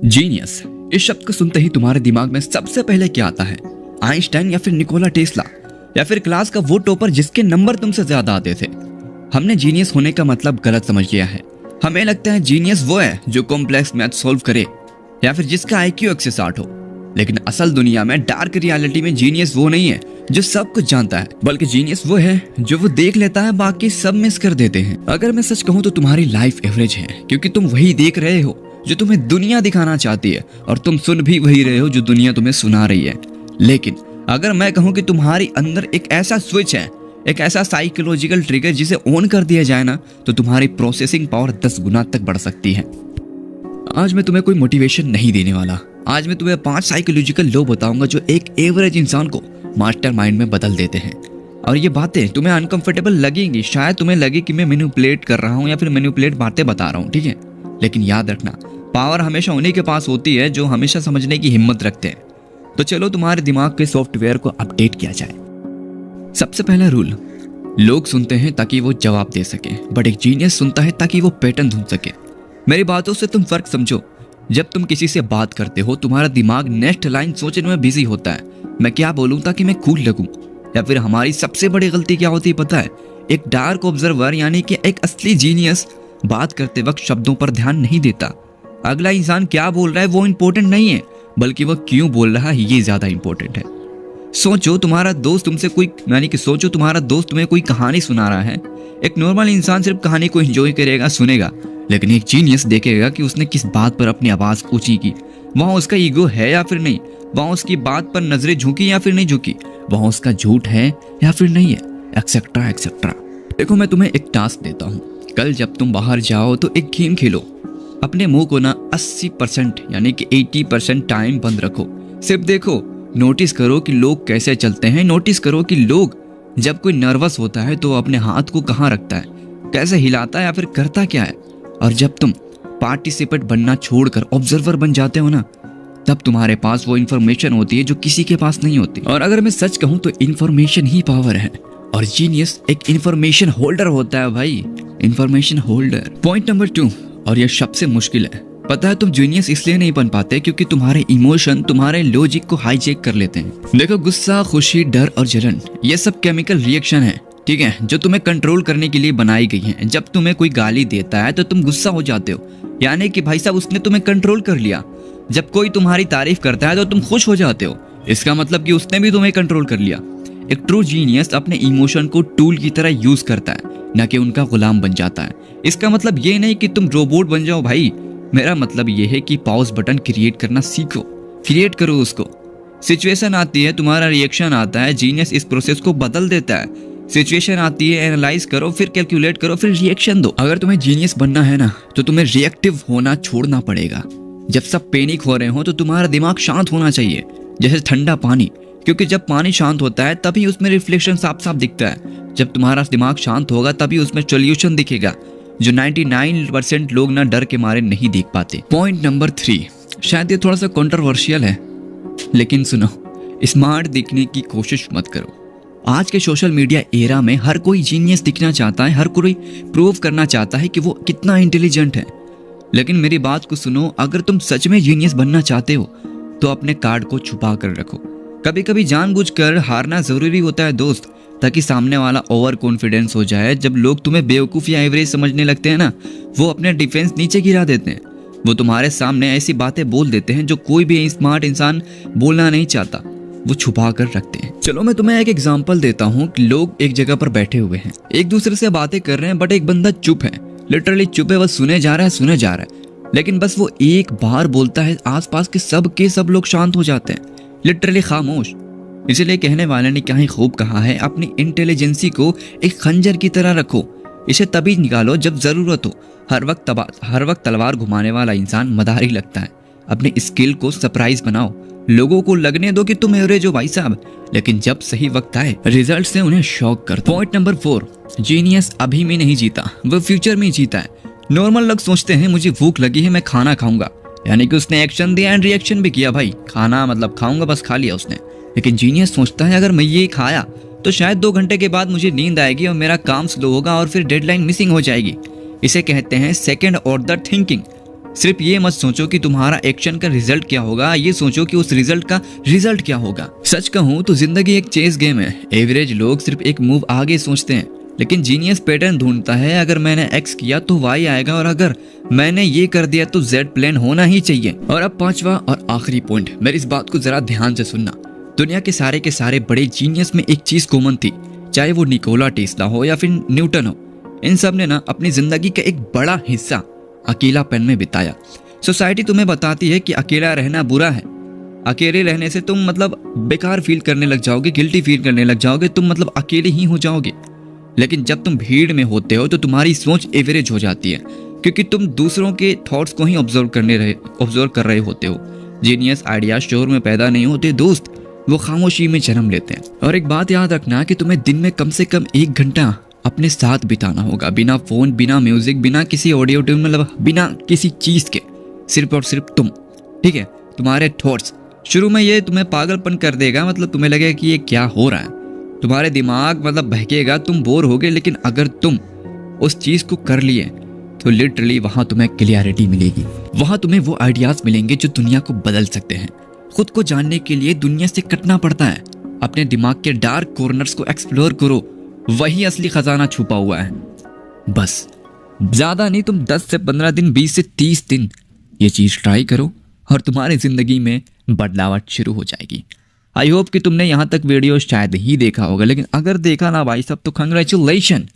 Genius, इस शब्द को सुनते ही तुम्हारे दिमाग में सबसे पहले क्या आता है? आइंस्टाइन या फिर निकोला टेस्ला या फिर क्लास का वो टॉपर जिसके नंबर तुमसे ज्यादा आते थे? हमने जीनियस होने का मतलब गलत समझ लिया है। हमें लगता है जीनियस वो है जो कॉम्प्लेक्स मैथ सॉल्व करे या फिर जिसका IQ 160 हो। लेकिन असल दुनिया में, डार्क रियलिटी में जीनियस वो नहीं है जो सब कुछ जानता है, बल्कि जीनियस वो है जो वो देख लेता है, बाकी सब मिस कर देते हैं। अगर मैं सच कहूँ तो तुम्हारी लाइफ एवरेज है, क्योंकि तुम वही देख रहे हो जो तुम्हें दुनिया दिखाना चाहती है, और तुम सुन भी वही रहे हो जो दुनिया तुम्हें सुना रही है। लेकिन अगर मैं कहूँ कि तुम्हारी अंदर एक ऐसा स्विच है, एक ऐसा साइकोलॉजिकल ट्रिगर जिसे ऑन कर दिया जाए ना, तो तुम्हारी प्रोसेसिंग पावर 10 गुना तक बढ़ सकती है। आज मैं तुम्हें कोई मोटिवेशन नहीं देने वाला। आज मैं तुम्हें 5 साइकोलॉजिकल लॉ बताऊंगा जो एक एवरेज इंसान को मास्टरमाइंड में बदल देते हैं। और ये बातें तुम्हें अनकंफर्टेबल लगेंगी, शायद तुम्हें लगे कि मैं मैनिपुलेट कर रहा हूँ या फिर मैनिपुलेट बातें बता रहा हूँ, ठीक है? लेकिन याद रखना, पावर हमेशा उन्हीं के पास होती है जो हमेशा समझने की हिम्मत रखते हैं। तो चलो तुम्हारे दिमाग के सॉफ्टवेयर को अपडेट किया जाए। सबसे पहला रूल, लोग सुनते हैं ताकि वो जवाब दे सके, बट एक जीनियस सुनता है ताकि वो पैटर्न ढूंढ सके। मेरी बातों से तुम फर्क समझो। जब तुम किसी से बात करते हो, तुम्हारा दिमाग नेक्स्ट लाइन सोचने में बिजी होता है। मैं क्या बोलूं ताकि मैं कूल लगूं? या फिर हमारी सबसे बड़ी गलती क्या होती है पता है? एक डार्क ऑब्जर्वर यानी कि एक असली जीनियस बात करते वक्त शब्दों पर ध्यान नहीं देता। अगला इंसान क्या बोल रहा है वो इंपॉर्टेंट नहीं है, बल्कि वो क्यों बोल रहा है ये ज्यादा इंपॉर्टेंट है। सोचो तुम्हारा दोस्त तुम्हारा दोस्त तुम्हें कोई कहानी सुना रहा है। एक नॉर्मल इंसान सिर्फ कहानी को एंजॉय करेगा, सुनेगा, लेकिन एक जीनियस देखेगा कि उसने किस बात पर अपनी आवाज ऊंची की। वहां उसका ईगो है या फिर नहीं, वहां उसकी बात पर नजरें झुकी या फिर नहीं झुकी, वहां उसका झूठ है या फिर नहीं है, एक्सेट्रा एक्सेट्रा। देखो, मैं तुम्हें एक टास्क देता हूँ। कल जब तुम बाहर जाओ तो एक गेम खेलो। अपने मुंह को ना 80% यानी कि 80% टाइम बंद रखो। सिर्फ देखो, नोटिस करो कि लोग कैसे चलते हैं। नोटिस करो कि लोग जब कोई नर्वस होता है तो अपने हाथ को कहाँ रखता है, कैसे हिलाता है या फिर करता क्या है। और जब तुम पार्टिसिपेंट बनना छोड़कर ऑब्जर्वर बन जाते हो ना, तब तुम्हारे पास वो इन्फॉर्मेशन होती है जो किसी के पास नहीं होती। और अगर मैं सच कहूँ तो इन्फॉर्मेशन ही पावर है, और जीनियस एक इन्फॉर्मेशन होल्डर होता है भाई, इन्फॉर्मेशन होल्डर। पॉइंट नंबर 2, और यह सबसे मुश्किल है। पता है तुम जीनियस इसलिए नहीं बन पाते क्योंकि तुम्हारे इमोशन तुम्हारे लॉजिक को हाईजैक कर लेते हैं। देखो, गुस्सा, खुशी, डर और जलन, ये सब केमिकल रिएक्शन है, ठीक है, जो तुम्हें कंट्रोल करने के लिए बनाई गई है। जब तुम्हें कोई गाली देता है तो तुम गुस्सा हो जाते हो, यानी कि भाई साहब उसने तुम्हें कंट्रोल कर लिया। जब कोई तुम्हारी तारीफ करता है तो तुम खुश हो जाते हो, इसका मतलब कि उसने भी तुम्हें कंट्रोल कर लिया। एक ट्रू जीनियस अपने इमोशन को टूल की तरह यूज करता है, न कि उनका गुलाम बन जाता है। इसका मतलब ये नहीं कि तुम रोबोट बन जाओ भाई, मेरा मतलब ये है कि पॉज बटन क्रिएट करना सीखो, क्रिएट करो उसको। सिचुएशन आती है, तुम्हारा रिएक्शन आता है, जीनियस इस प्रोसेस को बदल देता है। सिचुएशन आती है, एनालाइज करो, फिर कैलकुलेट करो, फिर रिएक्शन दो। अगर तुम्हें जीनियस बनना है ना, तो तुम्हें रिएक्टिव होना छोड़ना पड़ेगा। जब सब पैनिक हो रहे हो तो तुम्हारा दिमाग शांत होना चाहिए, जैसे ठंडा पानी, क्योंकि जब पानी शांत होता है तभी उसमें रिफ्लेक्शन साफ साफ दिखता है। जब तुम्हारा दिमाग शांत होगा तभी उसमें सॉल्यूशन दिखेगा, जो 99% लोग ना डर के मारे नहीं देख पाते। पॉइंट नंबर 3, शायद ये थोड़ा सा कंट्रोवर्शियल है, लेकिन सुनो, स्मार्ट दिखने की कोशिश मत करो। आज के सोशल मीडिया एरा में हर कोई जीनियस दिखना चाहता है, हर कोई प्रूव करना चाहता है कि वो कितना इंटेलिजेंट है। लेकिन मेरी बात को सुनो, अगर तुम सच में जीनियस बनना चाहते हो तो अपने कार्ड को छुपा कर रखो। कभी कभी जानबूझकर हारना जरूरी होता है दोस्त, ताकि सामने वाला ओवर कॉन्फिडेंस हो जाए। जब लोग तुम्हें बेवकूफ़ या एवरेज समझने लगते हैं ना, वो अपने डिफेंस नीचे गिरा देते हैं। वो तुम्हारे सामने ऐसी बातें बोल देते हैं जो कोई भी स्मार्ट इंसान बोलना नहीं चाहता, वो छुपा कर रखते हैं। चलो मैं तुम्हें एक एग्जांपल देता हूँ कि लोग एक जगह पर बैठे हुए हैं, एक दूसरे से बातें कर रहे हैं, बट एक बंदा चुप है, लिटरली चुप है, बस सुने जा रहा है। लेकिन बस वो एक बार बोलता है, आसपास के सब लोग शांत हो जाते हैं, लिटरली खामोश। इसलिए कहने वाले ने क्या ही खूब कहा है, अपनी इंटेलिजेंसी को एक खंजर की तरह रखो, इसे तभी निकालो जब जरूरत हो। हर वक्त तलवार घुमाने वाला इंसान मदारी लगता है। अपने स्किल को सरप्राइज बनाओ, लोगों को लगने दो कि तुम एवरेज हो भाई साहब, लेकिन जब सही वक्त आए रिजल्ट से उन्हें शॉक कर। पॉइंट नंबर 4, जीनियस अभी में नहीं जीता, वो फ्यूचर में जीता है। नॉर्मल लोग सोचते हैं मुझे भूख लगी है, मैं खाना खाऊंगा, यानी कि उसने एक्शन दिया एंड रिएक्शन भी किया। भाई खाना मतलब खाऊंगा, बस खा लिया उसने। लेकिन जीनियस सोचता है अगर मैं ये खाया तो शायद 2 घंटे के बाद मुझे नींद आएगी और मेरा काम स्लो होगा और फिर डेडलाइन मिसिंग हो जाएगी। इसे कहते हैं सेकंड ऑर्डर थिंकिंग। सिर्फ ये मत सोचो कि तुम्हारा एक्शन का रिजल्ट क्या होगा, ये सोचो कि उस रिजल्ट का रिजल्ट क्या होगा। सच कहूँ तो जिंदगी एक चेस गेम है। एवरेज लोग सिर्फ एक मूव आगे सोचते हैं, लेकिन जीनियस पैटर्न ढूंढता है। अगर मैंने एक्स किया तो वाई आएगा, और अगर मैंने ये कर दिया तो जेड प्लान होना ही चाहिए। और अब पांचवा और आखिरी पॉइंट, मेरी इस बात को जरा ध्यान से सुनना। दुनिया के सारे बड़े जीनियस में एक चीज कॉमन थी, चाहे वो निकोला टेस्ला हो या फिर न्यूटन हो। इन सब ने ना अपनी जिंदगी का एक बड़ा हिस्सा अकेलापन में बिताया। सोसाइटी तुम्हें बताती है कि अकेला रहना बुरा है, अकेले रहने से तुम मतलब बेकार फील करने लग जाओगे, गिल्टी फील करने लग जाओगे, तुम मतलब अकेले ही हो जाओगे। लेकिन जब तुम भीड़ में होते हो तो तुम्हारी सोच एवरेज हो जाती है, क्योंकि तुम दूसरों के थॉट्स को ही ऑब्जर्व कर रहे होते हो। जीनियस आइडिया शोर में पैदा नहीं होते दोस्त, वो खामोशी में जन्म लेते हैं। और एक बात याद रखना कि तुम्हें दिन में कम से कम 1 घंटा अपने साथ बिताना होगा, बिना फोन, बिना म्यूजिक, बिना किसी ऑडियो ट्यून, मतलब बिना किसी चीज के, सिर्फ और सिर्फ तुम। ठीक है, तुम्हारे थॉट्स। शुरू में ये तुम्हें पागलपन कर देगा, मतलब तुम्हें लगेगा कि ये क्या हो रहा है, तुम्हारे दिमाग मतलब बहकेगा, तुम बोर होगे। लेकिन अगर तुम उस चीज को कर लिए तो लिटरली वहां तुम्हें क्लियरिटी मिलेगी, वहां तुम्हें वो आइडियाज मिलेंगे जो दुनिया को बदल सकते हैं। खुद को जानने के लिए दुनिया से कटना पड़ता है। अपने दिमाग के डार्क कॉर्नर्स को एक्सप्लोर करो, वही असली खजाना छुपा हुआ है। बस ज्यादा नहीं, तुम 10 से 15 दिन, 20 से 30 दिन ये चीज ट्राई करो और तुम्हारी जिंदगी में बदलावट शुरू हो जाएगी। आई होप कि तुमने यहाँ तक वीडियो शायद ही देखा होगा, लेकिन अगर देखा ना भाई साहब तो कंग्रेचुलेशन।